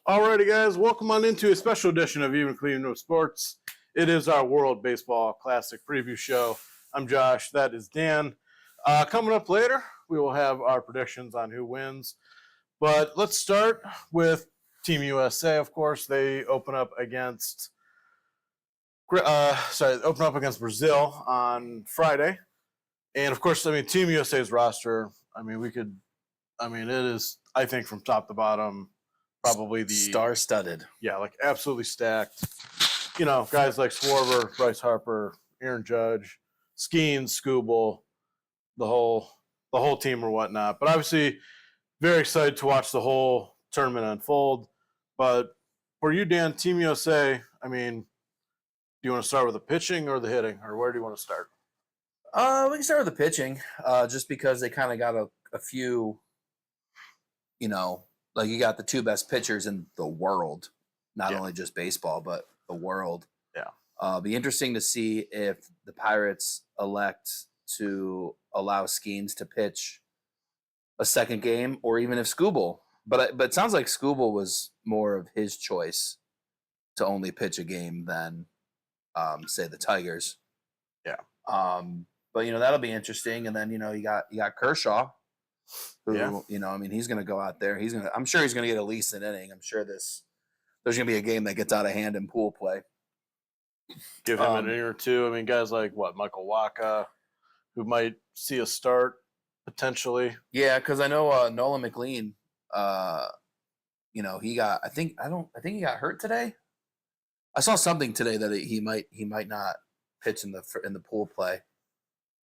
Alrighty, guys, welcome on into a special edition of Even Cleveland Sports. It is our World Baseball Classic preview show. I'm Josh. That is Dan. Coming up later, we will have our predictions on who wins. But let's start with Team USA. Of course, they open up against Brazil on Friday, and of course, Team USA's roster. It is, I think, from top to bottom, probably the star-studded. Yeah, like absolutely stacked. You know, guys like Schwarber, Bryce Harper, Aaron Judge, Skeens, Skubal, the whole team or whatnot. But obviously, very excited to watch the whole tournament unfold. But for you, Dan, Team USA, do you want to start with the pitching or the hitting, or where do you want to start? We can start with the pitching, just because they kind of got a few, like you got the two best pitchers in the world, not only just baseball, but the world. Yeah. Be interesting to see if the Pirates elect to allow Skeens to pitch a second game, or even if Skubal. But it sounds like Skubal was more of his choice to only pitch a game than, say, the Tigers. Yeah. But that'll be interesting. And then you got Kershaw, who he's going to go out there. I'm sure he's going to get at least an inning. I'm sure there's going to be a game that gets out of hand in pool play. Give him an inning or two. Guys like Michael Wacha, who might see a start potentially. Yeah, because I know Nolan McLean. He got. I think he got hurt today. I saw something today that he might not pitch in the pool play.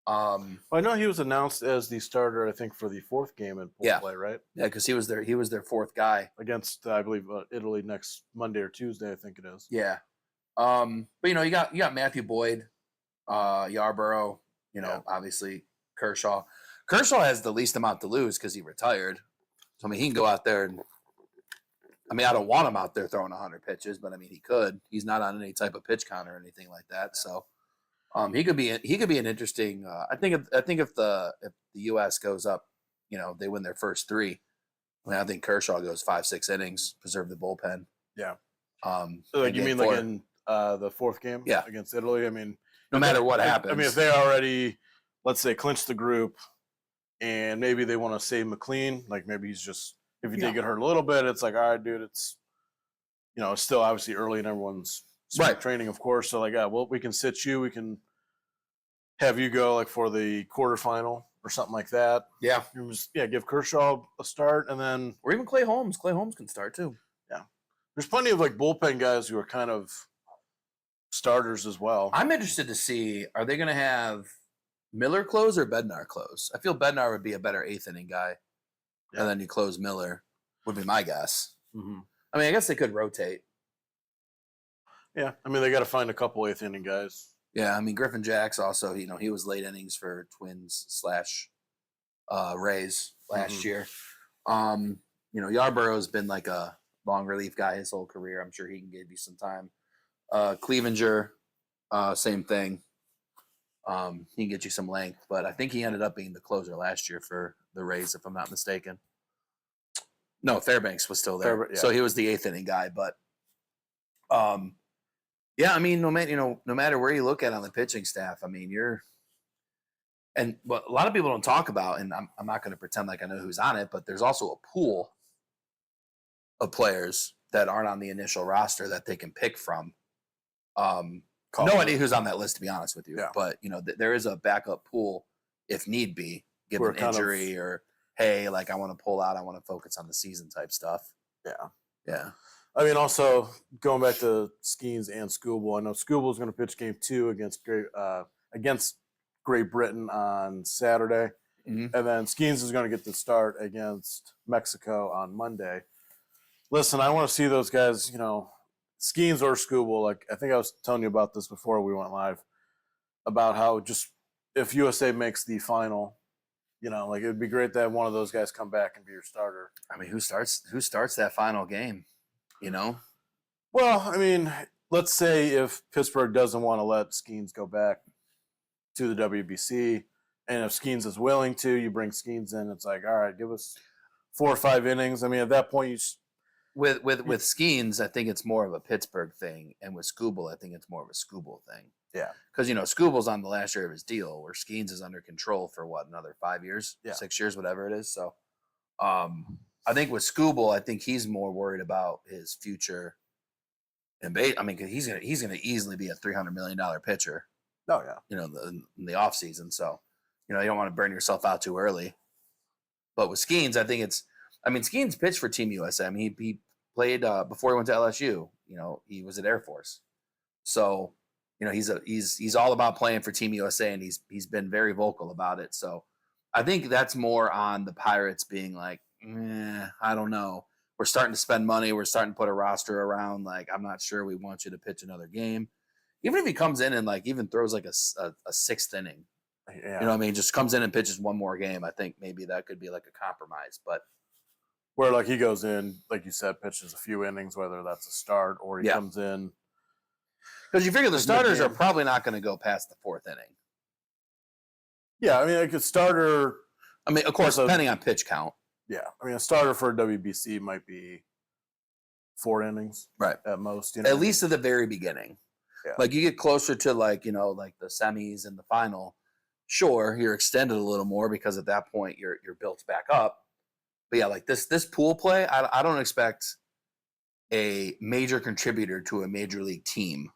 I know he was announced as the starter, I think, for the fourth game in pool play, right? Yeah, because he was their fourth guy against, I believe, Italy next Monday or Tuesday, I think it is. Yeah. But you got Matthew Boyd, Yarborough, obviously Kershaw. Kershaw has the least amount to lose because he retired. So he can go out there and I don't want him out there throwing 100 pitches, but he could. He's not on any type of pitch count or anything like that. So he could be an interesting. I think if the U.S. goes up, they win their first three. I think Kershaw goes 5-6 innings, preserve the bullpen. Yeah. So you mean like in the fourth game? Yeah. Against Italy. No matter what happens. If they already, let's say, clinch the group, and maybe they want to save McLean, like maybe he's just, if he did get hurt a little bit, it's like, all right, dude, it's still obviously early in everyone's training, of course. So we can sit you. We can have you go like for the quarterfinal or something like that. Yeah. Give Kershaw a start, and then or even Clay Holmes. Clay Holmes can start too. Yeah. There's plenty of bullpen guys who are kind of starters as well. I'm interested to see, are they going to have Miller close or Bednar close? I feel Bednar would be a better eighth inning guy, and then you close Miller would be my guess. Mm-hmm. I guess they could rotate. Yeah, they got to find a couple eighth inning guys. Yeah, Griffin Jacks also, he was late innings for Twins / Rays last year. Yarborough's been like a long relief guy his whole career. I'm sure he can give you some time. Clevenger, same thing. He can get you some length, but I think he ended up being the closer last year for the Rays, if I'm not mistaken. No, Fairbanks was still there, so he was the eighth inning guy. But, no matter where you look at on the pitching staff, what a lot of people don't talk about, and I'm not going to pretend like I know who's on it, but there's also a pool of players that aren't on the initial roster that they can pick from. No idea who's on that list, to be honest with you. Yeah. But, there is a backup pool if need be, given an injury or, hey, I want to pull out, I want to focus on the season type stuff. Yeah. Yeah. Also, going back to Skeens and Skubal, I know Skubal is going to pitch game 2 against Great Britain on Saturday. Mm-hmm. And then Skeens is going to get the start against Mexico on Monday. Listen, I want to see those guys, Skeens or Skubal. I think I was telling you about this before we went live, about how just if USA makes the final, it would be great to have one of those guys come back and be your starter. Who starts that final game? Well, let's say if Pittsburgh doesn't want to let Skeens go back to the WBC, and if Skeens is willing to, you bring Skeens in. It's like, all right, give us 4 or 5 innings. At that point, with Skeens, I think it's more of a Pittsburgh thing, and with Scooble, I think it's more of a Scooble thing. Yeah. Because Scooble's on the last year of his deal, where Skeens is under control for another 5 years, 6 years, whatever it is. So, I think with Scooble, I think he's more worried about his future. And I mean, 'cause he's gonna easily be a $300 million pitcher. Oh yeah. In the off season. So, you don't want to burn yourself out too early. But with Skeens, I think Skeens pitched for Team USA. I mean, he played before he went to LSU. He was at Air Force. So, he's all about playing for Team USA, and he's been very vocal about it. So, I think that's more on the Pirates being like, I don't know. We're starting to spend money. We're starting to put a roster around. Like, I'm not sure we want you to pitch another game. Even if he comes in and like even throws like a sixth inning, Yeah. you know what I mean? Just comes in and pitches one more game. I think maybe that could be like a compromise. But Where like he goes in, like you said, pitches a few innings, whether that's a start or he comes in. Because you figure the Like starters are mid-game. probably not going to go past the fourth inning. Yeah, I mean, like a starter. I mean, of course, So- depending on pitch count. Yeah, I mean, a starter for a WBC might be 4 innings, Right. at most. At least at the very beginning. Yeah. Like you get closer to like the semis and the final. Sure, you're extended a little more because at that point you're built back up. But yeah, like this pool play, I don't expect a major contributor to a major league team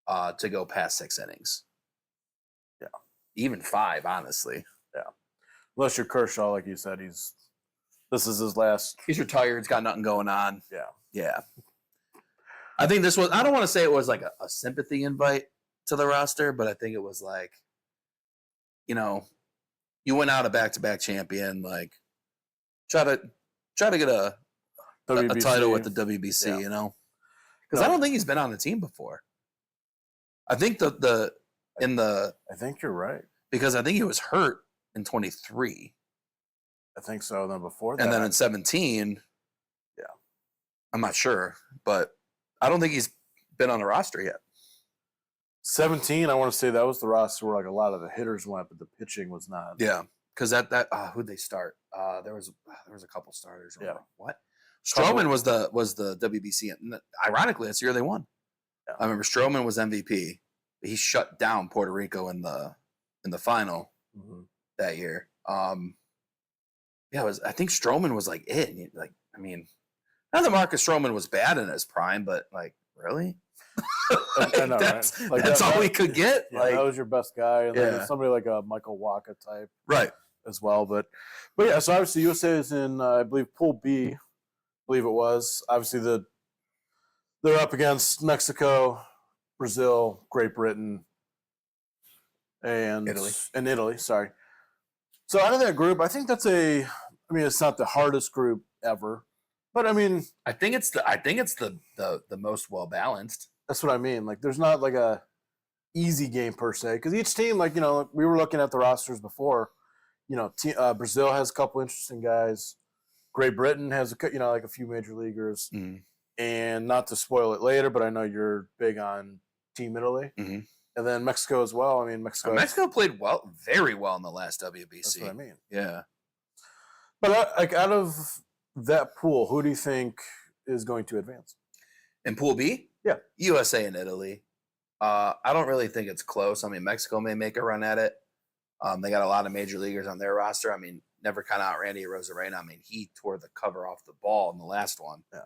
to go past 6 innings. Yeah. Even 5, honestly. unless you're Kershaw, like you said, this is his last. He's retired. He's got nothing going on. Yeah. Yeah. I think this was, I don't want to say it was like a sympathy invite to the roster, but I think it was like, you went out a back-to-back champion, like try to get a title with the WBC, Yeah. Because I No. don't think he's been on the team before. I think I think you're right. because I think he was hurt in 23. I think so. Then before that, And then in 17, Yeah. I'm not sure, but I don't think he's been on the roster yet. 17, I want to say that was the roster where like a lot of the hitters went, but the pitching was not. Yeah, because who'd they start? There was a couple starters. Yeah. What? Couple. Stroman was the WBC. And ironically, that's the year they won. Yeah. I remember Stroman was MVP. He shut down Puerto Rico in the final Mhm. that year. I think Stroman was like it. Like, I mean, not that Marcus Stroman was bad in his prime, but like, really? I know, right? that's Like that's that- all we could get. Yeah, like, that was your best guy, and then Yeah. there's somebody like a Michael Waka type right. as well. But yeah, so obviously USA is in, I believe, Pool B. I believe it was. Obviously, they're up against Mexico, Brazil, Great Britain, and Italy. Sorry. So out of that group, I think it's not the hardest group ever, but I mean, I think it's the most well balanced. that's what I mean. Like, there's not like a easy game per se, because each team, like, we were looking at the rosters before. Brazil has a couple interesting guys. Great Britain has like a few major leaguers. Mhm. And not to spoil it later, but I know you're big on Team Italy, Mhm. and then Mexico as well. I mean, Mexico played very well in the last WBC. That's what I mean. Yeah. But like out of that pool, who do you think is going to advance? In Pool B? Yeah. USA and Italy. I don't really think it's close. I mean, Mexico may make a run at it. They got a lot of major leaguers on their roster. I mean, never count out Randy Arozarena. I mean, he tore the cover off the ball in the last one. Yeah.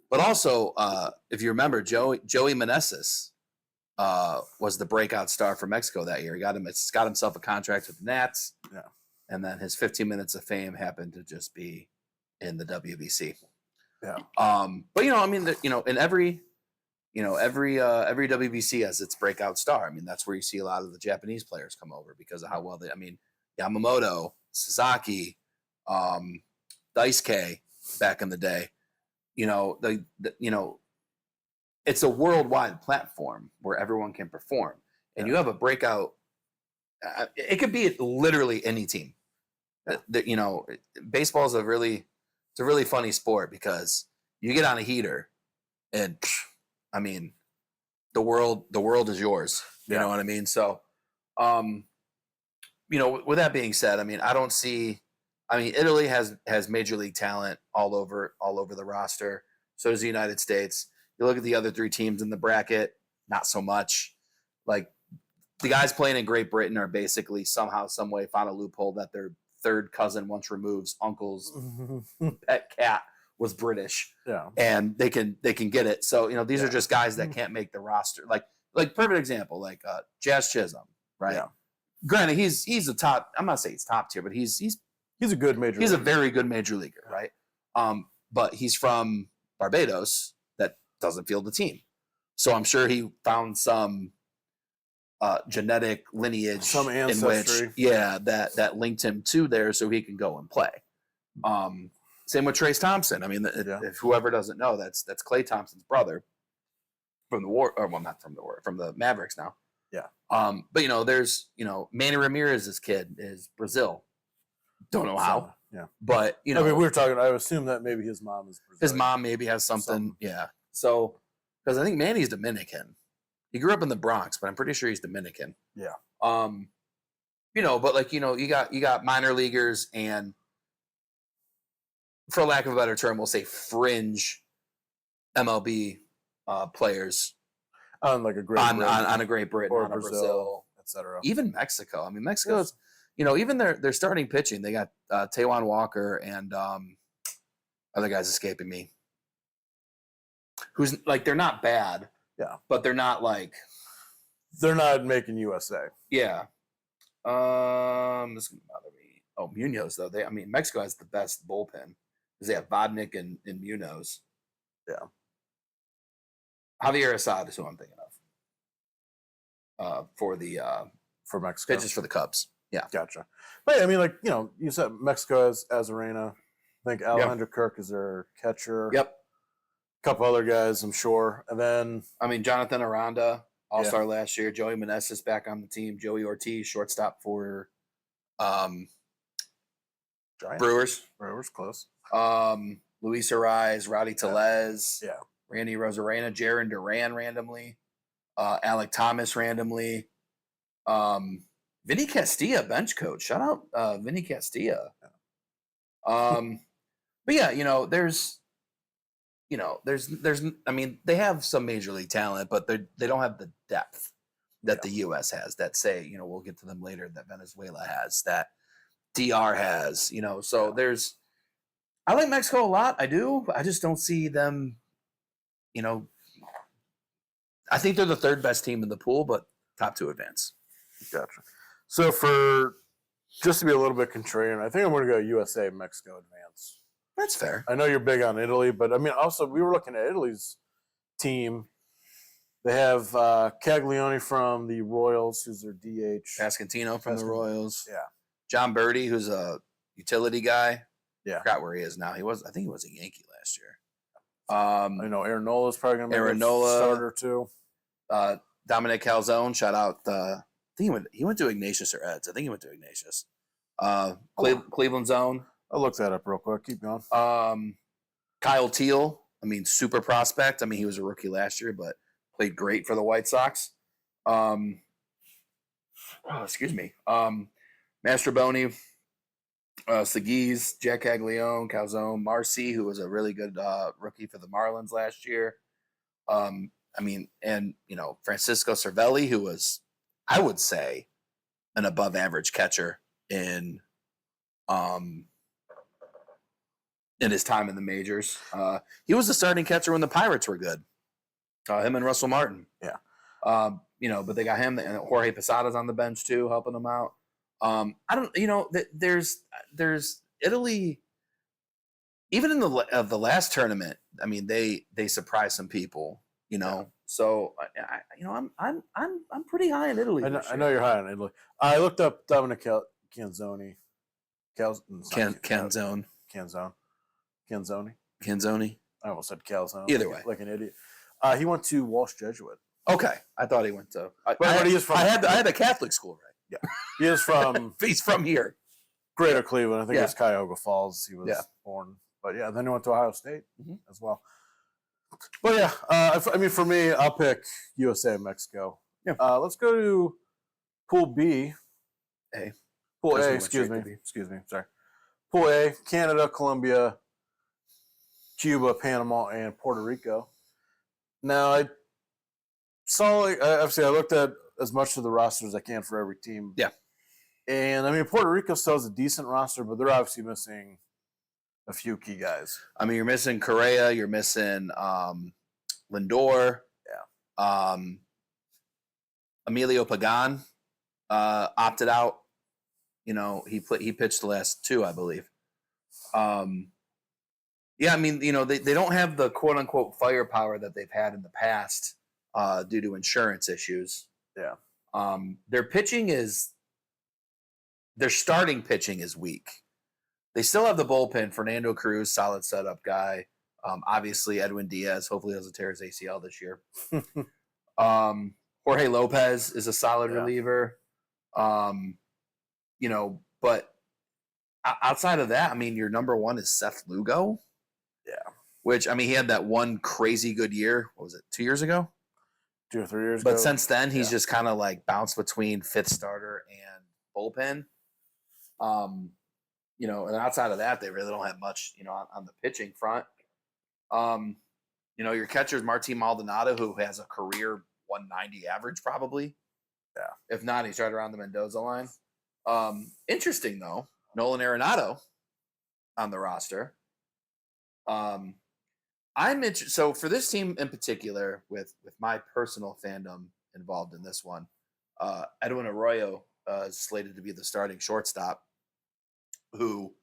But also, if you remember, Joey Meneses was the breakout star for Mexico that year. He got himself a contract with the Nats. Yeah. And then his 15 minutes of fame happened to just be in the WBC. Yeah. But in every WBC has its breakout star. I mean, that's where you see a lot of the Japanese players come over because of how well Yamamoto, Sasaki, Daisuke back in the day. It's a worldwide platform where everyone can perform, and you have a breakout. It could be literally any team. Baseball is a really funny sport because you get on a heater, and I mean, the world is yours. You know what I mean? So, with that being said, I mean, I don't see I mean, Italy has major league talent all over the roster. So does the United States. You look at the other 3 teams in the bracket, not so much. Like the guys playing in Great Britain are basically somehow, some way found a loophole that their third cousin once removed's uncle's pet cat was British, Yeah. and they can get it. So these are just guys that can't make the roster. Like perfect example, like Jazz Chisholm, right? Yeah. Granted, he's a top. I'm not saying he's top tier, but he's a good major. He's leaguer. a very good major leaguer, right? But he's from Barbados that doesn't field the team, so I'm sure he found some genetic lineage, some in ancestry, which, that linked him to there, so he can go and play. Same with Trace Thompson. I mean, if whoever doesn't know, that's Klay Thompson's brother from the war, or well, not from the war, from the Mavericks now. Yeah. But there's Manny Ramirez's kid is Brazil. Don't know how. Yeah. But I mean, we were talking. I assume that maybe his mom is Brazilian. His mom maybe has something. Yeah. So because I think Manny's Dominican. He grew up in the Bronx, but I'm pretty sure he's Dominican. Yeah. But you got minor leaguers and, for lack of a better term, we'll say fringe MLB players on like a Great on Britain, a Great Britain, or on a Brazil, etc. even Mexico. I mean, Mexico's, even their starting pitching, they got Taijuan Walker and other guys escaping me. Who's like, they're not bad. Yeah. But they're not like, they're not making USA. Yeah. This is gonna bother me. Oh, Munoz though. Mexico has the best bullpen because they have Vodnik and Munoz. Yeah. Javier Assad is who I'm thinking of. For Mexico. Pitches for the Cubs. Yeah. Gotcha. But I mean, like, you said Mexico has Azarena. I think Alejandro Kirk is their catcher. Yep. A couple other guys, I'm sure. And then Jonathan Aranda, all-star last year. Joey Meneses back on the team. Joey Ortiz, shortstop for Brewers. Brewers, close. Luis Ariz, Rowdy Tellez. Yeah. Randy Rosarena, Jaron Duran randomly. Alec Thomas randomly. Vinny Castilla, bench coach. Shout out Vinny Castilla. But yeah, there's they have some major league talent, but they don't have the depth that the U.S. has. That say, we'll get to them later. That Venezuela has, that DR has. So I like Mexico a lot. I do. I just don't see them. I think they're the third best team in the pool, but top 2 advance. Gotcha. So just to be a little bit contrarian, I think I'm going to go USA, Mexico advance. That's fair. I know you're big on Italy, but also we were looking at Italy's team. They have Caglione from the Royals, who's their DH. Pascantino from the Royals. Yeah. John Birdie, who's a utility guy. Yeah. I forgot where he is now. I think he was a Yankee last year. I know Aaron Nola's probably going to be a starter too. Dominic Calzone, shout out. I think he went to Ignatius or Eds. I think he went to Ignatius. Cleveland Zone. I'll look that up real quick. Keep going. Kyle Teal. Super prospect. he was a rookie last year, but played great for the White Sox. Excuse me. Mastroboni, Seguis, Jack Caglione, Calzone, Marcy, who was a really good rookie for the Marlins last year. Francisco Cervelli, who was, I would say, an above average catcher in his time in the majors. He was the starting catcher when the Pirates were good. Him and Russell Martin. Yeah. But they got him, and Jorge Posada's on the bench too, helping them out. There's Italy. Even in the last tournament, they surprised some people. So I'm pretty high in Italy. I know you're high on Italy. I looked up Dominic Canzoni. Canzone. I almost said Calzone. Either way, like an idiot. He went to Walsh Jesuit. Okay, I thought he went to. But he is from. I had a Catholic school, right? Yeah, he is from. He's from here, Greater Cleveland. I think it's Cuyahoga Falls. He was born, but then he went to Ohio State as well. But yeah, for me, I'll pick USA and Mexico. Yeah. Let's go to Pool B. A. Pool A. Excuse me. Sorry. Pool A, Canada, Colombia, Cuba, Panama, and Puerto Rico. Now, I saw, obviously, I looked at as much of the roster as I can for every team. Yeah. And, I mean, Puerto Rico still has a decent roster, but they're obviously missing a few key guys. I mean, you're missing Correa, you're missing Lindor. Yeah. Emilio Pagan opted out. You know, he pitched the last 2, I believe. Yeah, I mean, you know, they don't have the quote unquote firepower that they've had in the past due to insurance issues. Yeah. Their starting pitching is weak. They still have the bullpen. Fernando Cruz, solid setup guy. Obviously, Edwin Diaz, hopefully doesn't tear his ACL this year. Jorge Lopez is a solid reliever. You know, but outside of that, I mean, your number one is Seth Lugo. Yeah. Which, I mean, he had that one crazy good year. What was it, 2 years ago? 2 or 3 years ago. But since then, he's just kind of like bounced between fifth starter and bullpen. You know, and outside of that, they really don't have much, you know, on the pitching front. You know, your catcher is Martin Maldonado, who has a career 190 average, probably. Yeah. If not, he's right around the Mendoza line. Interesting, though, Nolan Arenado on the roster. I'm interested. So for this team in particular, with my personal fandom involved in this one, Edwin Arroyo is slated to be the starting shortstop, who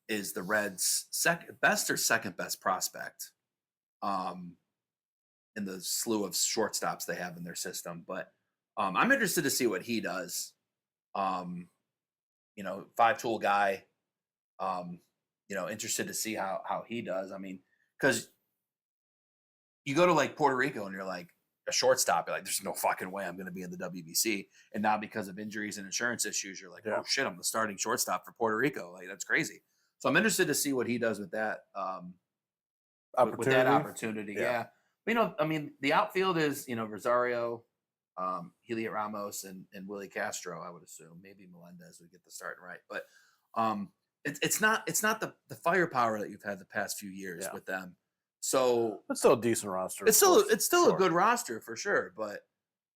is the Reds' second best prospect in the slew of shortstops they have in their system. But I'm interested to see what he does. You know, 5-tool guy. You know, interested to see how he does. I mean, because you go to like Puerto Rico and you're like a shortstop, you're like, there's no fucking way I'm going to be in the WBC. And now because of injuries and insurance issues, you're like, oh shit, I'm the starting shortstop for Puerto Rico. Like, that's crazy. So I'm interested to see what he does with that. With that opportunity. Yeah. But, you know, I mean, the outfield is, you know, Rosario, Heliot Ramos, and Willie Castro, I would assume. Maybe Melendez would get the starting right. But it's not the firepower that you've had the past few years with them. So it's still a decent roster. It's still a good roster for sure. But,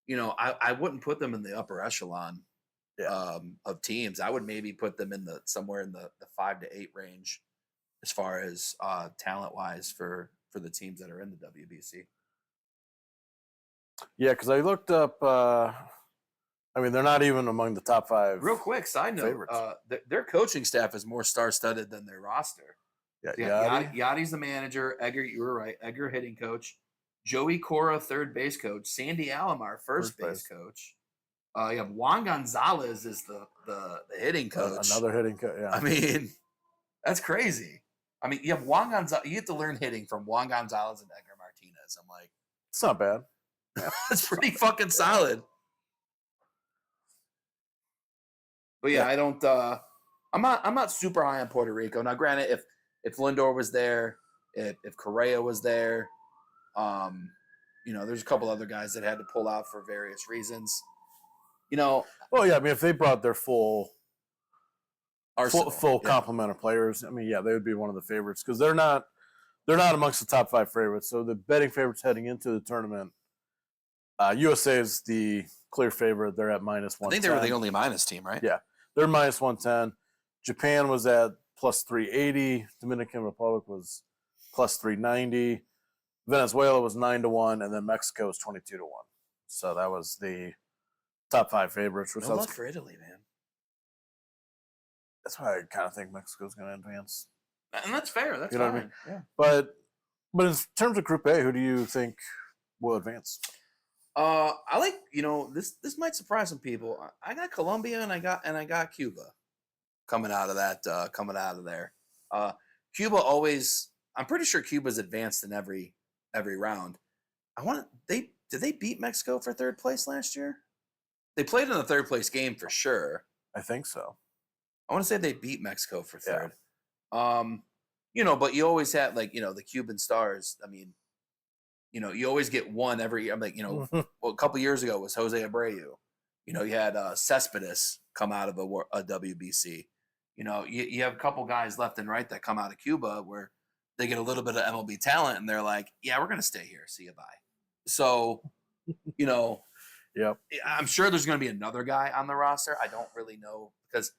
you know, I wouldn't put them in the upper echelon of teams. I would maybe put them in somewhere in the 5 to 8 range as far as talent wise for the teams that are in the WBC. Yeah, because I looked up. I mean, they're not even among the top 5. Real quick side note: their coaching staff is more star-studded than their roster. Yeah, Yachty's the manager. Edgar, you were right. Edgar, hitting coach. Joey Cora, third base coach. Sandy Alomar, first base coach. You have Juan Gonzalez is the hitting coach. Another hitting coach. Yeah. I mean, that's crazy. I mean, you have Juan Gonzalez. You have to learn hitting from Juan Gonzalez and Edgar Martinez. I'm like, it's not bad. That's pretty fucking solid. But yeah, I don't. I'm not super high on Puerto Rico. Now, granted, if Lindor was there, if Correa was there, you know, there's a couple other guys that had to pull out for various reasons. You know. Well, yeah. I mean, if they brought their full arsenal, full complement of players, I mean, yeah, they would be one of the favorites because they're not amongst the top 5 favorites. So the betting favorites heading into the tournament, USA is the clear favorite. They're at -110. I think they were the only minus team, right? Yeah, they're -110. Japan was at +380. Dominican Republic was +390. Venezuela was 9-1, and then Mexico was 22-1. So that was the top 5 favorites. No love for Italy, man. That's why I kind of think Mexico's going to advance. And that's fair. That's you know fine. what I mean? Yeah. But in terms of Group A, who do you think will advance? I like, you know, this might surprise some people. I got Colombia and I got Cuba coming out of there. Cuba always, I'm pretty sure Cuba's advanced in every round. Did they beat Mexico for third place last year? They played in the third place game for sure. I think so. I want to say they beat Mexico for third. Yeah. You know, but you always had, like, you know, the Cuban stars. I mean, you know, you always get one every year. I'm like, you know, well, a couple years ago was Jose Abreu. You know, you had Cespedes come out of a WBC. You know, you have a couple guys left and right that come out of Cuba where they get a little bit of MLB talent and they're like, yeah, we're going to stay here. See you, bye. So, you know, Yep. I'm sure there's going to be another guy on the roster. I don't really know because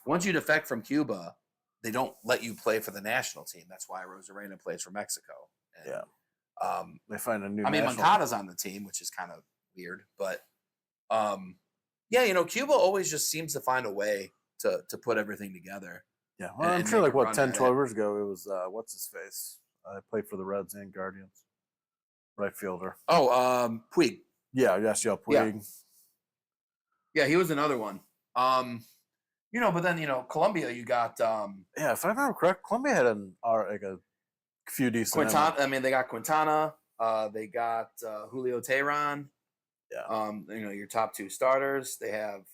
once you defect from Cuba, they don't let you play for the national team. That's why Rosarena plays for Mexico. And, Yeah. They find a new. I mean, national- Moncada's on the team, which is kind of weird, but yeah, you know, Cuba always just seems to find a way to put everything together. Yeah, well, I'm and sure make like a what run 10, at it. 12 years ago, it was what's his face? I played for the Reds and Guardians, right fielder. Oh, Puig. Yeah, Yasiel Yeah. Puig. Yeah, he was another one. You know, but then you know, Colombia, you got Yeah, if I remember correct, Colombia had like a few decent. Quintana. I mean, they got Quintana. They got Julio Tehran. Yeah. You know, your top two starters. They have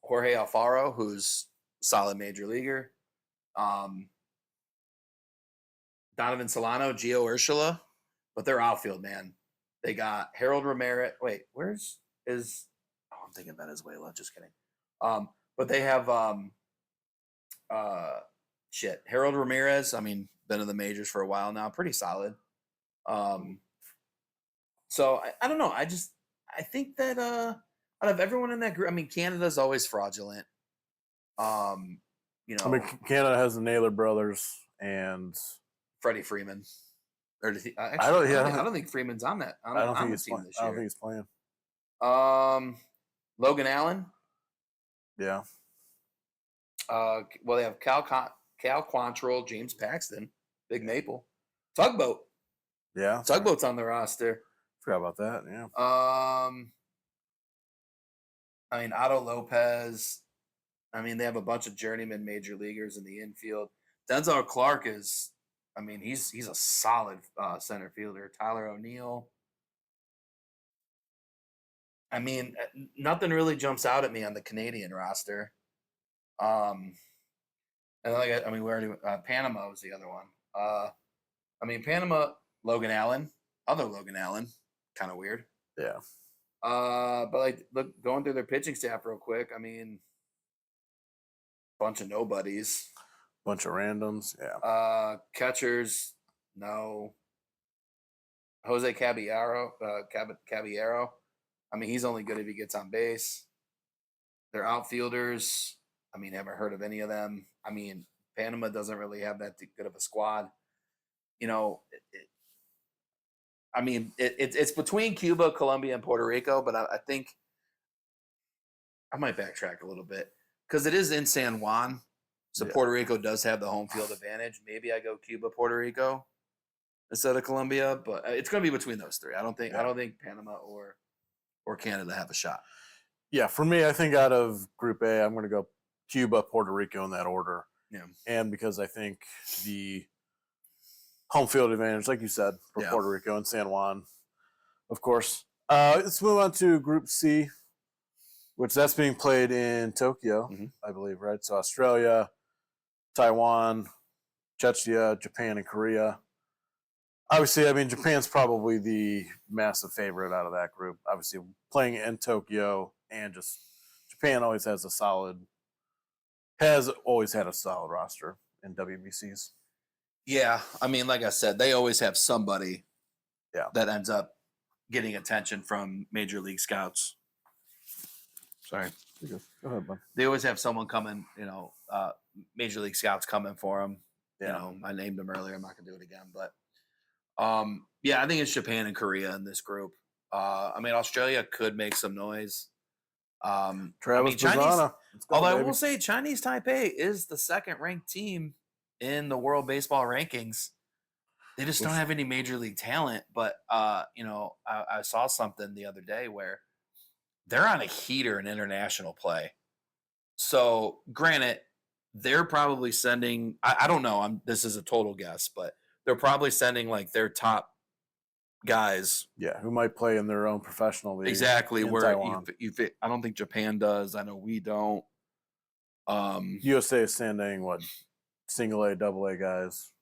Jorge Alfaro, who's a solid major leaguer. Donovan Solano, Gio Urshela, but they're outfield, man. They got Harold Ramirez. Wait, where's is? Oh, I'm thinking Venezuela. Just kidding. But they have Harold Ramirez. I mean, been in the majors for a while now. Pretty solid. So I don't know. I think that out of everyone in that group, I mean, Canada's always fraudulent. You know, I mean, Canada has the Naylor brothers, and Freddie Freeman. Or actually, I don't think Freeman's on that. I don't think the he's team playing. this I year. don't think he's playing. Logan Allen. Yeah. Well, they have Cal Quantrill, James Paxton, Big Maple, Tugboat. Yeah. Tugboat's on the roster. Forgot about that. Yeah. I mean, Otto Lopez. I mean, they have a bunch of journeyman major leaguers in the infield. Denzel Clark is, I mean, he's a solid center fielder. Tyler O'Neill. I mean, nothing really jumps out at me on the Canadian roster. And like, I mean, we already Panama was the other one. I mean, Panama, Logan Allen, other Logan Allen, kind of weird. Yeah. But like, look, going through their pitching staff real quick. I mean, bunch of nobodies. Bunch of randoms. Yeah. Catchers, no. Jose Caballero. Caballero. I mean, he's only good if he gets on base. Their outfielders, I mean, haven't heard of any of them. I mean, Panama doesn't really have that good of a squad. You know, I mean, it's between Cuba, Colombia, and Puerto Rico, but I think I might backtrack a little bit because it is in San Juan. So Yeah. Puerto Rico does have the home field advantage. Maybe I go Cuba, Puerto Rico instead of Colombia, but it's going to be between those three. I don't think Panama or Canada have a shot. Yeah. For me, I think out of Group A, I'm going to go Cuba, Puerto Rico in that order. Yeah. And because I think the home field advantage, like you said, for Yeah. Puerto Rico and San Juan, of course. Let's move on to Group C, which that's being played in Tokyo, I believe, right? So Australia, Taiwan, Czechia, Japan, and Korea. Obviously, I mean, Japan's probably the massive favorite out of that group. Obviously, playing in Tokyo and just Japan always has always had a solid roster in WBCs. Yeah, I mean, like I said, they always have somebody Yeah. that ends up getting attention from major league scouts. Sorry. Go ahead, bud. They always have someone coming, you know, major league scouts coming for them. Yeah. You know, I named them earlier. I'm not going to do it again. But, yeah, I think it's Japan and Korea in this group. I mean, Australia could make some noise. Travis Bazzana. Although I will say Chinese Taipei is the second-ranked team in the World Baseball rankings. They just don't have any major league talent. But, you know, I saw something the other day where they're on a heater in international play. So, granted, they're probably sending – I don't know. This is a total guess, but they're probably sending, like, their top guys. Yeah, who might play in their own professional league. Exactly. In Where Taiwan. I don't think Japan does. I know we don't. USA is sending, what, single A, double A guys.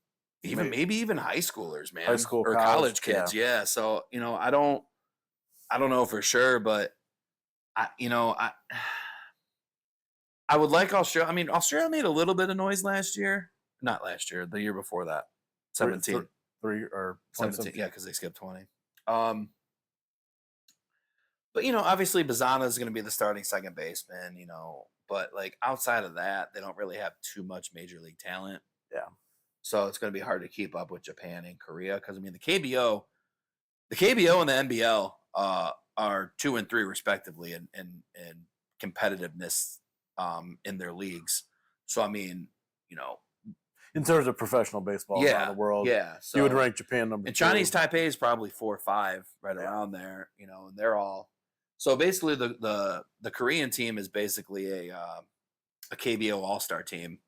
Maybe even high schoolers, man. High school, or college kids. Yeah. So, you know, I don't know for sure, but I I would like Australia. I mean, Australia made a little bit of noise last year. Not last year, the year before that. 17. 2017. Yeah, because they skipped 20. But obviously Bazana is going to be the starting second baseman. But like outside of that, they don't really have too much major league talent. Yeah. So it's going to be hard to keep up with Japan and Korea because I mean the KBO and the NBL are 2 and 3 respectively in competitiveness in their leagues. So I mean, In terms of professional baseball around the world, yeah. So you would rank Japan number 2. and Chinese Taipei is probably 4 or 5, right around there. And they're all. So basically, the Korean team is basically a KBO All Star team.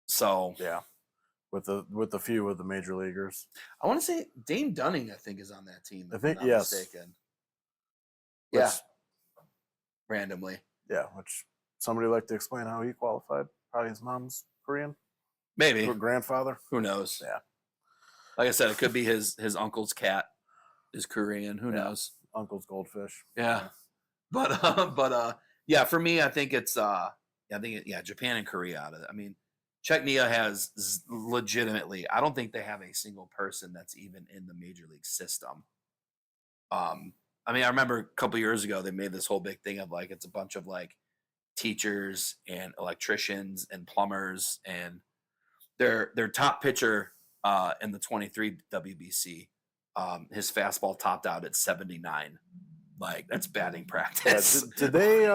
So yeah, with the few of the major leaguers. I want to say Dane Dunning, I think, is on that team. I If think I'm not yes. mistaken. Which, Yeah. Randomly. Yeah, which somebody like to explain how he qualified. Probably his mom's Korean. Maybe. Or grandfather. Who knows? Yeah. Like I said, it could be his uncle's cat is Korean. Who knows? Uncle's goldfish. Yeah. But yeah, for me, I think it's Japan and Korea out of it. I mean, Czechnia has legitimately, I don't think they have a single person that's even in the major league system. I mean, I remember a couple years ago they made this whole big thing of like it's a bunch of like teachers and electricians and plumbers, and their top pitcher in the 23 WBC, his fastball topped out at 79. Like that's batting practice. Did they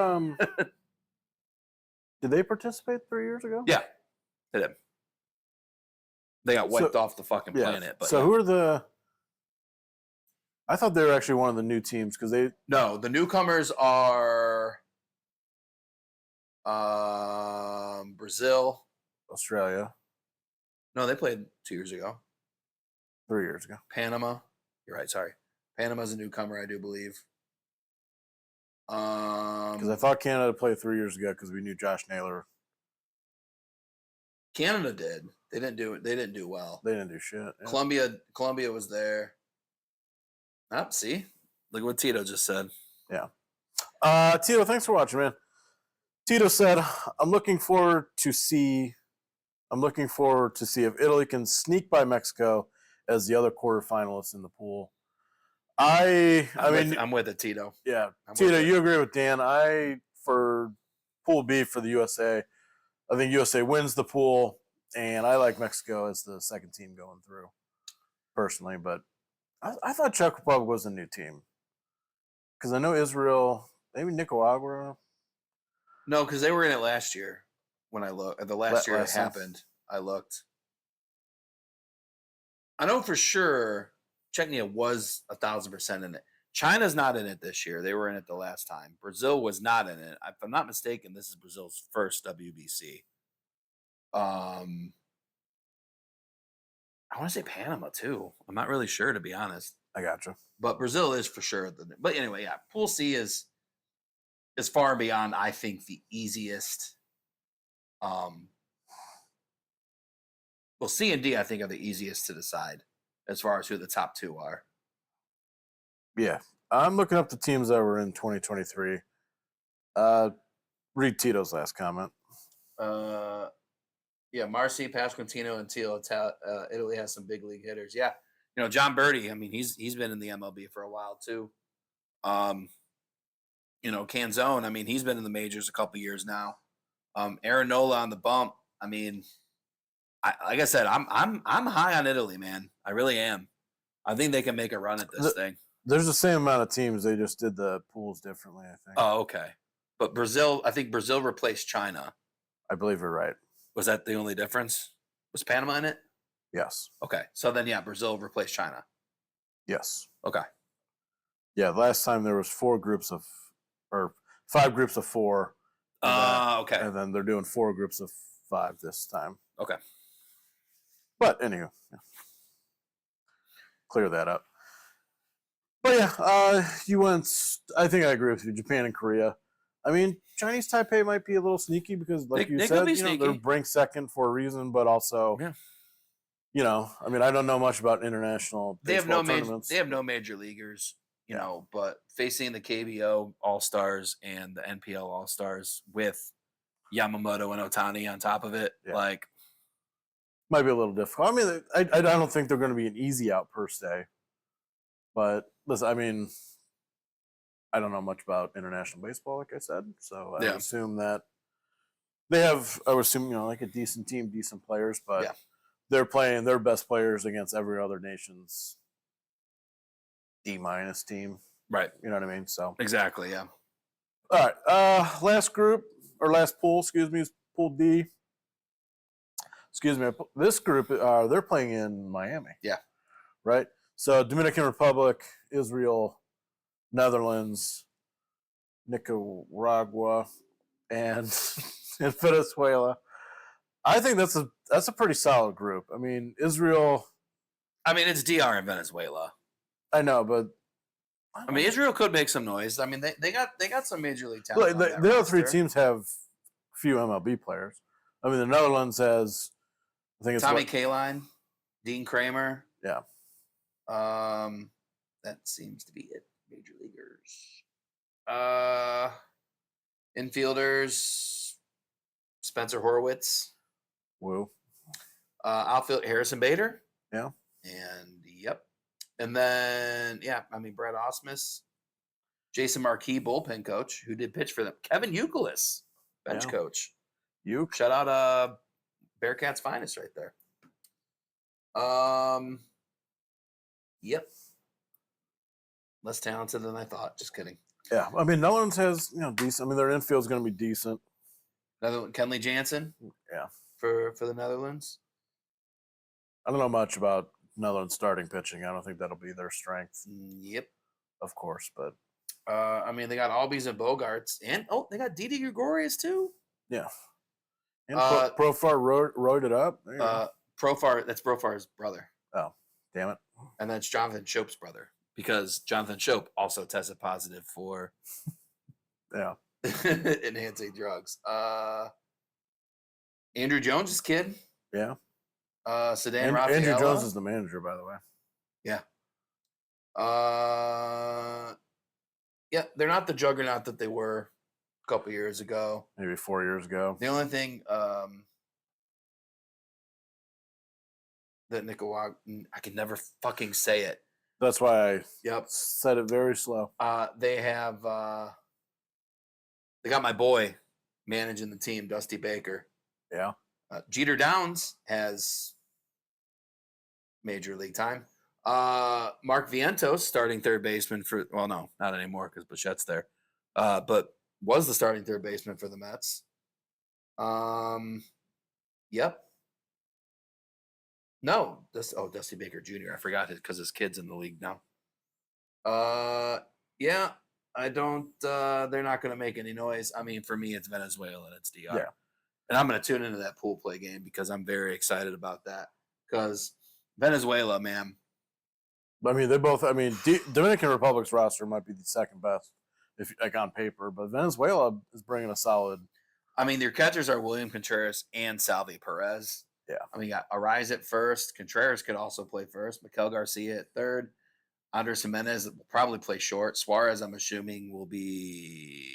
participate 3 years ago? Yeah, they did. They got wiped off the fucking planet. But so who are the? I thought they were actually one of the new teams because they. No, the newcomers are Brazil, Australia. No, they played 2 years ago. 3 years ago. Panama. You're right. Sorry, Panama's a newcomer, I do believe. Because I thought Canada played 3 years ago because we knew Josh Naylor. Canada did. They didn't do it. They didn't do well. They didn't do shit. Yeah. Colombia was there. See, look what Tito just said. Yeah. Tito, thanks for watching, man. Tito said, I'm looking forward to see if Italy can sneak by Mexico as the other quarterfinalists in the pool. I'm with it, Tito. Yeah. Tito, you agree with Dan. For Pool B for the USA, I think USA wins the pool, and I like Mexico as the second team going through, personally. But I thought Czech Republic was a new team. Because I know Israel, maybe Nicaragua. No, because they were in it last year when I looked. The last year it happened, I looked. I know for sure Czechia was 1,000% in it. China's not in it this year. They were in it the last time. Brazil was not in it. If I'm not mistaken, this is Brazil's first WBC. I want to say Panama too. I'm not really sure, to be honest. I gotcha. But Brazil is for sure. But anyway, yeah, Pool C is far beyond, I think, the easiest. Well, C and D, I think, are the easiest to decide as far as who the top two are. Yeah. I'm looking up the teams that were in 2023. Read Tito's last comment. Yeah, Marcy, Pasquantino, and Teal. Italy has some big league hitters. Yeah. John Birdie, I mean, he's been in the MLB for a while too. Canzone, I mean, he's been in the majors a couple years now. Aaron Nola on the bump. I mean, like I said, I'm high on Italy, man. I really am. I think they can make a run at this thing. There's the same amount of teams. They just did the pools differently, I think. Oh, okay. But Brazil, I think Brazil replaced China. I believe you're right. Was that the only difference? Was Panama in it? Yes. Okay. So then, yeah, Brazil replaced China. Yes. Okay. Yeah, last time there was 5 groups of 4. Okay. And then they're doing 4 groups of 5 this time. Okay. But anywho, yeah. Clear that up. But yeah, you went. I think I agree with you. Japan and Korea. I mean, Chinese Taipei might be a little sneaky because, like you said, they're ranked second for a reason, but also, I mean, I don't know much about international. They have no tournaments. They have no major leaguers, but facing the KBO All Stars and the NPL All Stars with Yamamoto and Otani on top of it. Yeah. Like, might be a little difficult. I mean, I don't think they're going to be an easy out per se. But listen, I mean, I don't know much about international baseball, like I said, so I Yeah. would assume that they have. I would assume like a decent team, decent players, but Yeah. they're playing their best players against every other nation's D- team. right. You know what I mean? So Exactly. Yeah. all right, last group or last pool, excuse me, is Pool D. Excuse me. This group, they're playing in Miami. Yeah. Right. So Dominican Republic, Israel, Netherlands, Nicaragua, and and Venezuela. I think that's a pretty solid group. I mean, Israel. I mean, it's DR in Venezuela. I know, but I mean, Israel could make some noise. I mean, they got some major league talent. look, the other three teams have few MLB players. I mean, the Netherlands has, I think it's Tommy Kaline, Dean Kramer. Yeah. That seems to be it. Major leaguers. Infielders, Spencer Horwitz. Woo. Outfield, Harrison Bader. Yeah. And yep. And then, yeah, I mean, Brett Osmus, Jason Marquis, bullpen coach, who did pitch for them. Kevin Youkilis, bench coach. Shout out Bearcats finest right there. Yep. Less talented than I thought. Just kidding. Yeah. I mean, Netherlands has, decent. I mean, their infield's going to be decent. Kenley Jansen. Yeah. For the Netherlands. I don't know much about Netherlands starting pitching. I don't think that'll be their strength. Yep. Of course, but I mean, they got Albies and Bogarts, and they got Didi Gregorius too. Yeah. And Profar wrote it up. Profar, that's Profar's brother. Oh, damn it! And that's Jonathan Shope's brother, because Jonathan Shope also tested positive for enhancing drugs. Andrew Jones' kid. Yeah. Sedan Andrew Rafaela. Jones is the manager, by the way. Yeah. Yeah, they're not the juggernaut that they were a couple years ago. Maybe 4 years ago. The only thing that Nicaragua, I can never fucking say it. That's why I said it very slow. They have they got my boy managing the team, Dusty Baker. Yeah. Jeter Downs has major league time. Mark Vientos, starting third baseman for, well, no, not anymore because Bichette's there, but was the starting third baseman for the Mets. Yep. No, Dusty Baker Jr. I forgot it because his kid's in the league now. Yeah, I don't. They're not going to make any noise. I mean, for me, it's Venezuela and it's DR. Yeah. And I'm going to tune into that pool play game because I'm very excited about that. Because Venezuela, man. I mean, they both. I mean, Dominican Republic's roster might be the second best, if like on paper, but Venezuela is bringing a solid. I mean, their catchers are William Contreras and Salvi Perez. Yeah. I mean, you got Arise at first. Contreras could also play first. Miguel Garcia at third. Andres Jimenez will probably play short. Suarez, I'm assuming, will be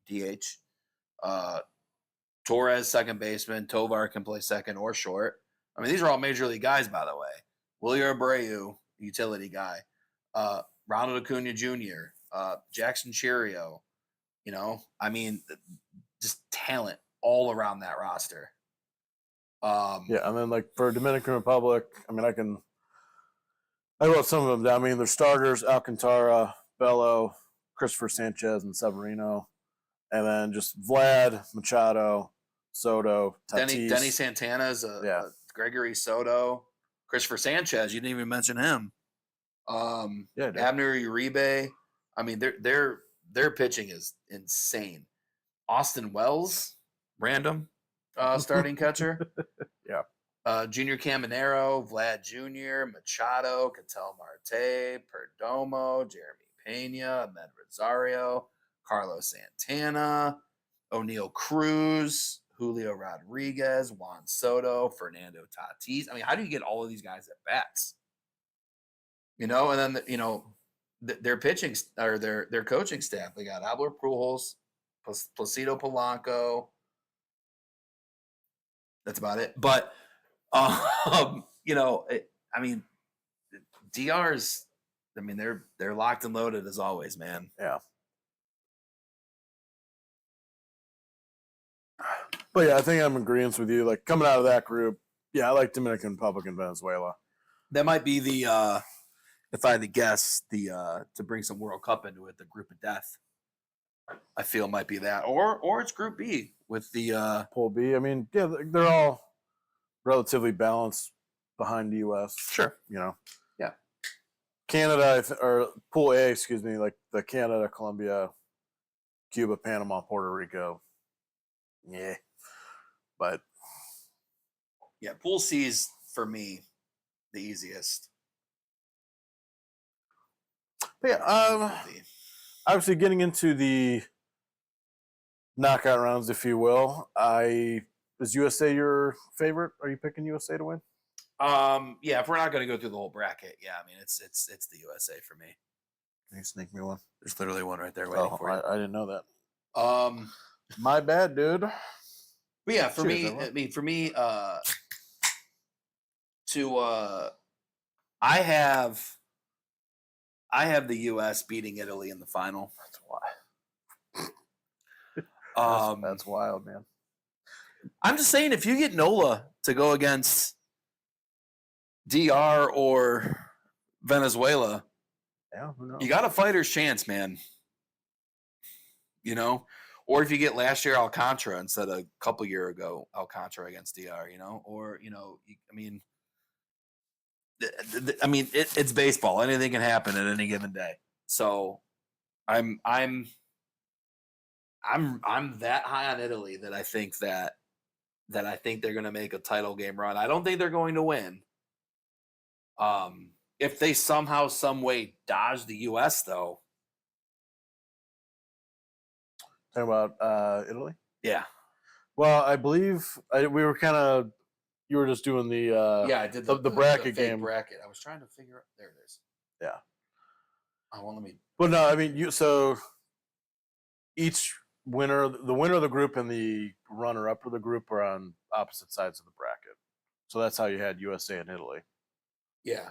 DH. Torres, second baseman. Tovar can play second or short. I mean, these are all major league guys, by the way. Wilyer Abreu, utility guy. Ronald Acuna Jr., Jackson Cheerio. I mean, just talent all around that roster. Yeah, and then like for Dominican Republic, I mean, I wrote some of them down. I mean, their starters: Alcantara, Bello, Christopher Sanchez, and Severino, and then just Vlad, Machado, Soto, Tatis. Denny Santana's Gregory Soto, Christopher Sanchez. You didn't even mention him. Abner Uribe. I mean, their pitching is insane. Austin Wells, random starting catcher. Yeah. Junior Caminero, Vlad Jr., Machado, Ketel Marte, Perdomo, Jeremy Pena, Ahmed Rosario, Carlos Santana, O'Neal Cruz, Julio Rodriguez, Juan Soto, Fernando Tatis. I mean, how do you get all of these guys at bats? And then their pitching or their coaching staff. They got Albert Pujols, Placido Polanco, That's about it. But you know, I mean, DR's. I mean, they're locked and loaded as always, man. Yeah. But yeah, I think I'm in agreement with you. Like coming out of that group, yeah, I like Dominican Republic and Venezuela. That might be the if I had to guess, the to bring some World Cup into it, the group of death. I feel might be that, or it's Group B with the Pool B. I mean, yeah, they're all relatively balanced behind the U.S. sure. You know. Yeah. Canada or Pool A, excuse me, like the Canada, Colombia, Cuba, Panama, Puerto Rico. Yeah. But Yeah, Pool C's for me the easiest. But yeah, obviously getting into the knockout rounds, if you will. Is USA your favorite? Are you picking USA to win? Yeah, if we're not going to go through the whole bracket, yeah, I mean it's the USA for me. Can you sneak me one? There's literally one right there waiting for you. I didn't know that. Um, My bad, dude. but yeah, for Cheers, me, everyone. I mean, for me, I have the U.S. beating Italy in the final. That's why. Um, That's wild, man. I'm just saying, if you get Nola to go against DR or Venezuela, Yeah, who knows? you got a fighter's chance, man. You know, or if you get last year Alcantara instead of a couple year ago Alcantara against DR, you know, or you know, I mean, it's baseball. Anything can happen at any given day. So, I'm that high on Italy that I think that I think they're going to make a title game run. I don't think they're going to win. If they somehow, some way dodge the U.S. though, Talking about Italy? yeah, Well, I believe we were kind of. You were just doing the yeah, I did the bracket fake game. bracket. I was trying to figure out. There it is. Yeah. Oh, well, let me. But no, I mean so each winner, the winner of the group and the runner up of the group are on opposite sides of the bracket. So that's how you had USA and Italy. Yeah,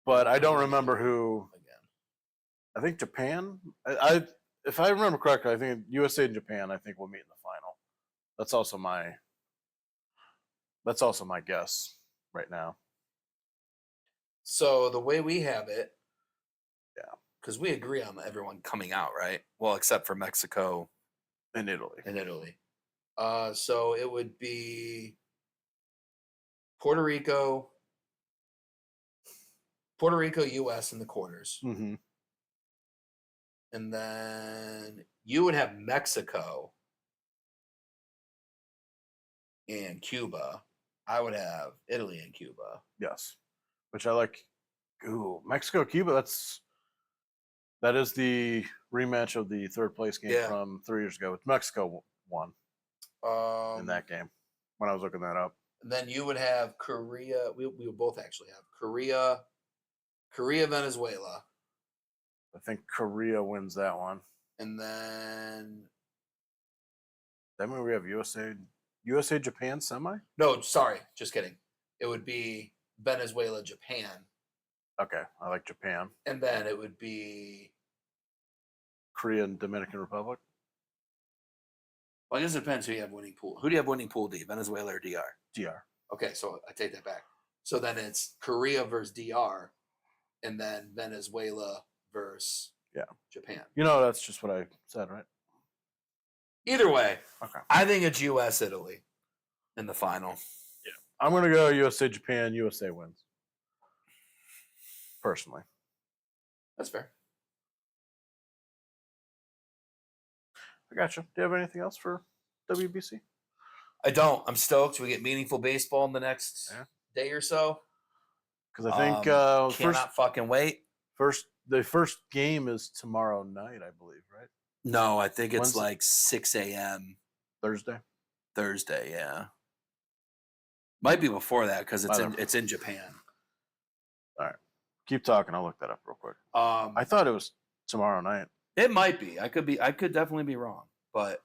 But I don't remember who. again. I think Japan. I if I remember correctly, I think USA and Japan. I think will meet in the final. That's also my. That's also my guess right now. So the way we have it, Yeah. because we agree on everyone coming out, right? Well, except for Mexico In Italy. and Italy. So it would be Puerto Rico, U.S. in the quarters, Mm-hmm. and then you would have Mexico and Cuba. I would have Italy and Cuba. Yes, which I like. Ooh, Mexico, Cuba. That is the rematch of the third place game Yeah. from 3 years ago. Which Mexico won in In that game when I was looking that up. And then you would have Korea. We would both actually have Korea, Venezuela, I think Korea wins that one. and then Then we have USA, Japan semi. no, sorry, just kidding. It would be Venezuela, Japan, Okay, I like Japan, and then it would be. Korea, and Dominican Republic. Well, I guess it depends who you have winning pool. Who do you have winning pool D? Venezuela or DR? DR. Okay, so I take that back. So then it's Korea versus DR, and then Venezuela versus Japan. You know, that's just what I said, right? Either way, Okay. I think it's US Italy in the final. I'm gonna go USA, Japan. USA wins. Personally, That's fair. I got you. Do you have anything else for WBC? I don't. I'm stoked. We get meaningful baseball in the next Yeah. day or so. Because I think Cannot fucking wait. the first game is tomorrow night, I believe, right? No, I think it's When's it? like 6 a.m. Thursday. Thursday. Yeah, might be before that because Might it's in Japan. All right. Keep talking. I'll look that up real quick. I thought it was tomorrow night. It might be. I could definitely be wrong, but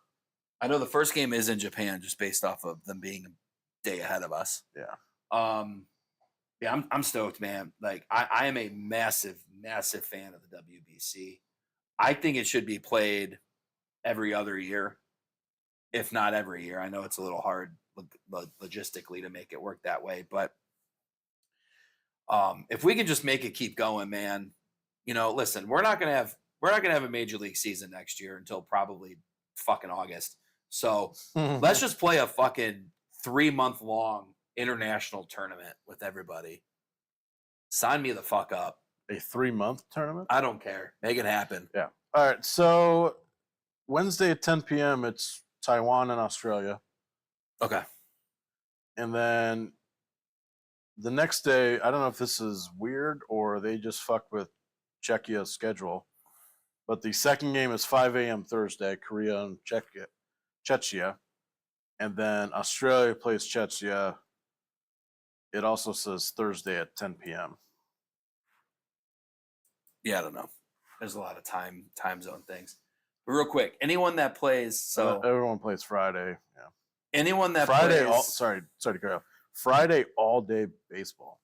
I know the first game is in Japan, just based off of them being a day ahead of us. Yeah. Yeah, I'm stoked, man. Like I am a massive, massive fan of the WBC. I think it should be played every other year, if not every year. I know it's a little hard logistically to make it work that way, but if we can just make it keep going, man. Listen, we're not gonna have a major league season next year until probably fucking August. So let's just play a fucking 3-month long international tournament with everybody. Sign me the fuck up. A 3-month tournament? I don't care. Make it happen. Yeah. All right. So Wednesday at 10 p.m. it's Taiwan and Australia. Okay. And then the next day, I don't know if this is weird or they just fuck with Czechia's schedule, but the second game is 5 a.m. Thursday, Korea and Czechia. And then Australia plays Czechia. It also says Thursday at 10 p.m. Yeah, I don't know. There's a lot of time zone things. But real quick, anyone that plays, so everyone plays Friday. Yeah. Anyone that Friday, plays, sorry to cut off. Friday all day baseball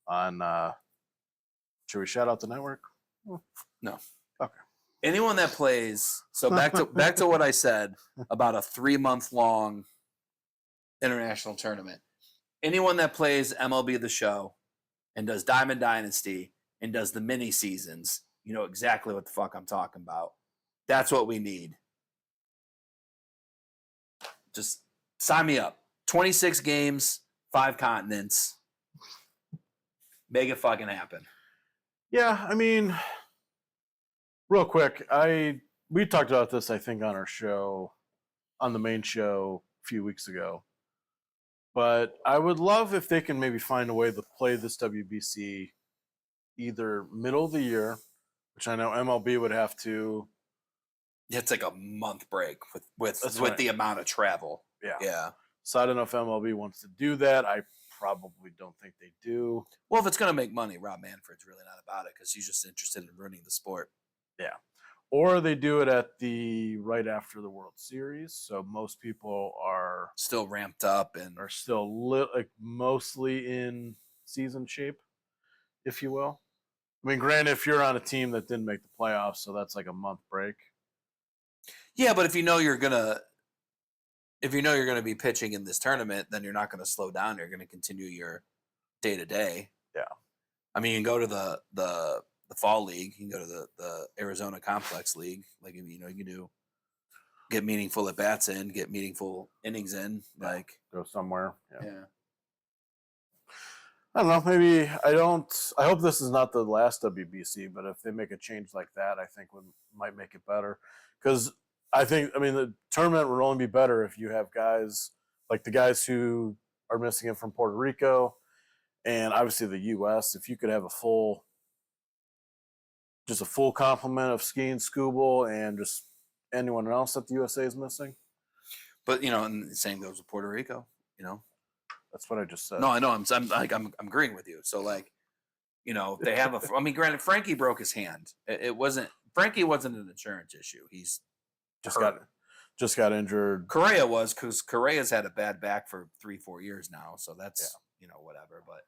on. Should we shout out the network? No. Okay. Anyone that plays, so back to what I said about a 3-month long international tournament. Anyone that plays MLB The Show and does Diamond Dynasty and does the mini seasons, you know exactly what the fuck I'm talking about. That's what we need. Just sign me up. 26 games, 5 continents. Make it fucking happen. Yeah, I mean, real quick, we talked about this, I think, on our show, on the main show a few weeks ago. But I would love if they can maybe find a way to play this WBC either middle of the year, which I know MLB would have to. It's like a month break with right. the amount of travel. Yeah. Yeah. So I don't know if MLB wants to do that. I probably don't think they do. Well, if it's going to make money, Rob Manfred's really not about it because he's just interested in ruining the sport. Yeah. Or they do it at right after the World Series. So most people are still ramped up and are still like mostly in season shape, if you will. I mean, granted, if you're on a team that didn't make the playoffs, so that's like a month break. Yeah, but if you know you're gonna be pitching in this tournament, then you're not gonna slow down. You're gonna continue your day to day. Yeah. I mean, you can go to the fall league. You can go to the Arizona Complex League. Like, you can get meaningful at bats in, get meaningful innings in. Yeah. Like, go somewhere. Yeah. I don't know. Maybe I hope this is not the last WBC, but if they make a change like that, I think might make it better. Because the tournament would only be better if you have guys like the guys who are missing it from Puerto Rico, and obviously the U.S. If you could have a full complement of skiing, scuba, and just anyone else that the USA is missing. But and the same goes with Puerto Rico. That's what I just said. No, I know. I'm agreeing with you. So if they have granted, Frankie broke his hand. Frankie wasn't an insurance issue. He's just got injured. Correa was, because Correa's had a bad back for 3-4 years now. So that's whatever. But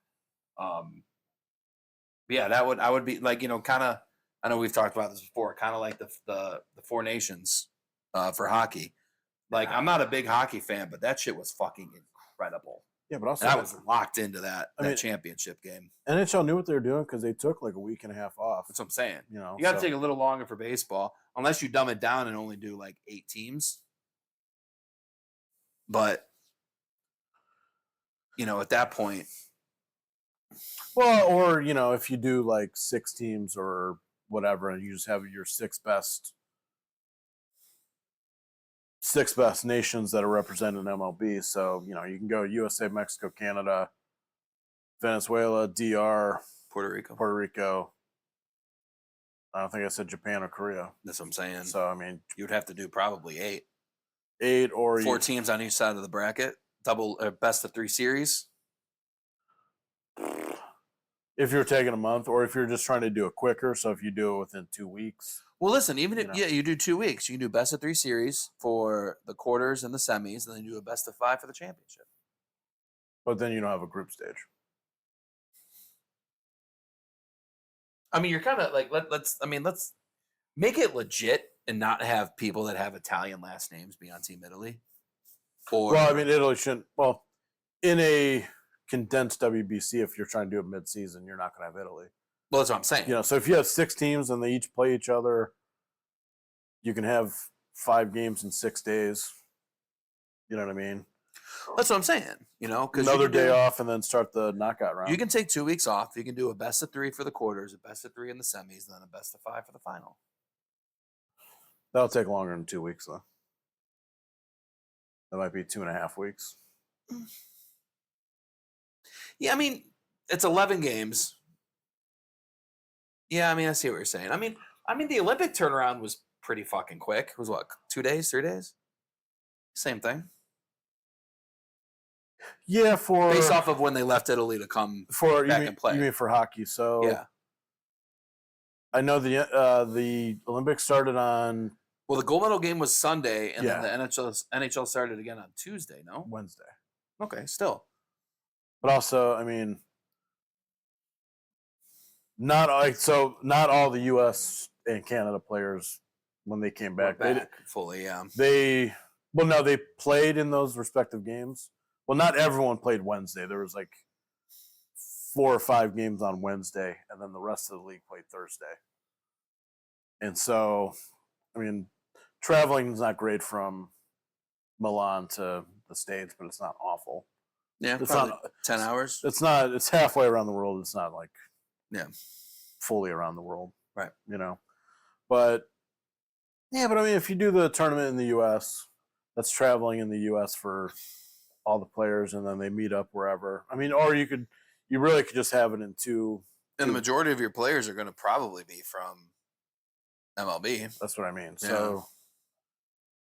yeah, I would be like kind of. I know we've talked about this before. Kind of like the Four Nations for hockey. Like, I'm not a big hockey fan, but that shit was fucking incredible. Yeah, but also I was locked into that championship game. NHL knew what they were doing because they took like a week and a half off. That's what I'm saying. You got to take a little longer for baseball, unless you dumb it down and only do like 8 teams. But at that point, well, or if you do like 6 teams or whatever, and you just have your 6 best nations that are represented in MLB. So, you can go USA, Mexico, Canada, Venezuela, DR, Puerto Rico. I don't think I said Japan or Korea. That's what I'm saying. So, you would have to do probably 8. 8 or 4 teams on each side of the bracket, double best of 3 series. if you're taking a month, or if you're just trying to do it quicker. So if you do it within 2 weeks, Well, listen, even if You know. you do 2 weeks, you can do best of 3 series for the quarters and the semis, and then you do a best of 5 for the championship. but then you don't have a group stage. I mean, you're kind of like let's make it legit and not have people that have Italian last names be on Team Italy. Or Well, I mean, Italy shouldn't. Well, in a condensed WBC, if you're trying to do it mid-season, you're not going to have Italy. well, that's what I'm saying. You know, so if you have 6 teams and they each play each other, you can have 5 games in 6 days. You know what I mean? That's what I'm saying. You know, because Another day off and then start the knockout round. You can take 2 weeks off. You can do a best of 3 for the quarters, a best of 3 in the semis, and then a best of 5 for the final. That'll take longer than 2 weeks, though. That might be 2.5 weeks. Yeah, I mean, it's 11 games. Yeah, I mean, I see what you're saying. I mean, the Olympic turnaround was pretty fucking quick. It was what, 2 days, 3 days? Same thing. Yeah, for Based off of when they left Italy to come for back you mean, and play. You mean for hockey? So Yeah. I know the Olympics started on Well, the gold medal game was Sunday, and Yeah. then the NHL started again on Tuesday. No. Wednesday, Okay, still. but also, I mean, not all the U.S. and Canada players when they came back, We're back fully. Yeah. they played in those respective games. Well, not everyone played Wednesday. There was like 4 or 5 games on Wednesday, and then the rest of the league played Thursday. And so, I mean, traveling is not great from Milan to the States, but it's not awful. Yeah. It's Probably not 10 hours. It's halfway around the world. It's not like Yeah. fully around the world. Right. You know. But I mean, if you do the tournament in the US, that's traveling in the US for all the players, and then they meet up wherever. I mean, or you really could just have it in 2. And the majority of your players are going to probably be from MLB. That's what I mean. Yeah. So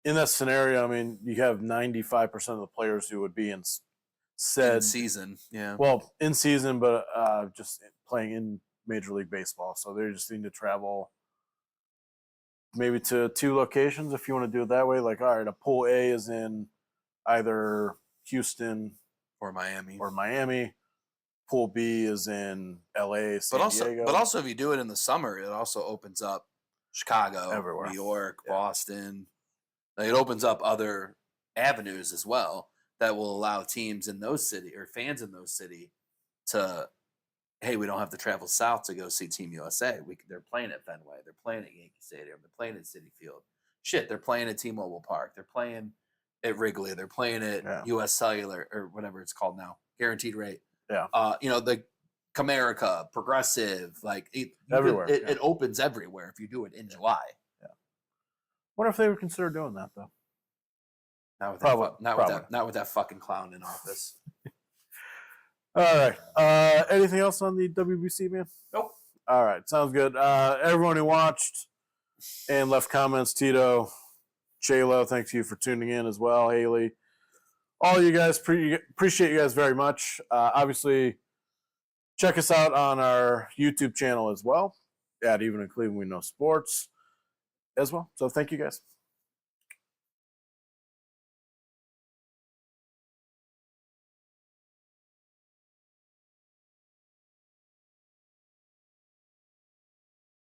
in that scenario, I mean, you have 95% of the players who would be in said season. Yeah. Well, in season, but just playing in Major League Baseball. So they just need to travel maybe to 2 locations if you want to do it that way. Like, all right, a pool A is in either Houston Or Miami. Pool B is in LA, San Diego. But also, if you do it in the summer, it also opens up Chicago, Everywhere. New York, Yeah. Boston. Like, it opens up other avenues as well that will allow teams in those city or fans in those city to, hey, we don't have to travel south to go see Team USA. They're playing at Fenway. They're playing at Yankee Stadium. They're playing at Citi Field. Shit, they're playing at T-Mobile Park. They're playing at Wrigley. They're playing at US Cellular or whatever it's called now, Guaranteed Rate. Yeah. The Comerica, Progressive, like Everywhere, it opens everywhere if you do it in July. Wonder if they would consider doing that, though. Not with Probably- not with that fucking clown in office. All right. Anything else on the WBC, man? Nope. All right. Sounds good. Everyone who watched and left comments, Tito, J-Lo, thank you for tuning in as well. Haley, all you guys, appreciate you guys very much. Obviously, check us out on our YouTube channel as well, at Even in Cleveland We Know Sports as well. So thank you guys.